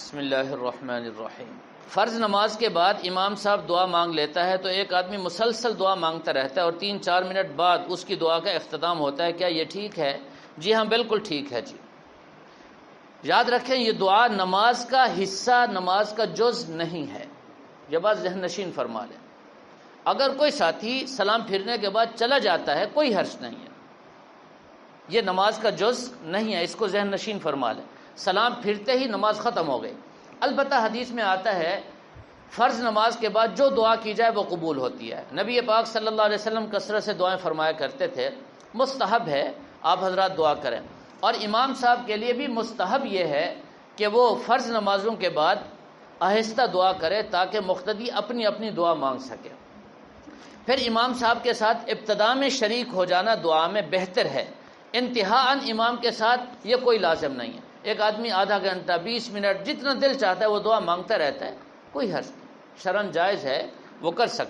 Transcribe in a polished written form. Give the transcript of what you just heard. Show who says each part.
Speaker 1: بسم اللہ الرحمن الرحیم۔ فرض نماز کے بعد امام صاحب دعا مانگ لیتا ہے تو ایک آدمی مسلسل دعا مانگتا رہتا ہے اور 3-4 منٹ بعد اس کی دعا کا اختتام ہوتا ہے، کیا یہ ٹھیک ہے؟ جی ہاں، بالکل ٹھیک ہے جی۔ یاد رکھیں یہ دعا نماز کا حصہ، نماز کا جز نہیں ہے، یہ بات ذہن نشین فرما لیں۔ اگر کوئی ساتھی سلام پھرنے کے بعد چلا جاتا ہے کوئی حرج نہیں ہے، یہ نماز کا جز نہیں ہے، اس کو ذہن نشین فرما لیں۔ سلام پھرتے ہی نماز ختم ہو گئی۔ البتہ حدیث میں آتا ہے فرض نماز کے بعد جو دعا کی جائے وہ قبول ہوتی ہے۔ نبی پاک صلی اللہ علیہ وسلم کثرت سے دعائیں فرمایا کرتے تھے، مستحب ہے آپ حضرات دعا کریں، اور امام صاحب کے لیے بھی مستحب یہ ہے کہ وہ فرض نمازوں کے بعد آہستہ دعا کرے تاکہ مقتدی اپنی اپنی دعا مانگ سکے۔ پھر امام صاحب کے ساتھ ابتدا میں شریک ہو جانا دعا میں بہتر ہے، انتہاءً امام کے ساتھ یہ کوئی لازم نہیں ہے۔ ایک آدمی آدھا گھنٹہ 20 منٹ جتنا دل چاہتا ہے وہ دعا مانگتا رہتا ہے، کوئی حرج نہیں، شرعاً جائز ہے، وہ کر سکتا ہے۔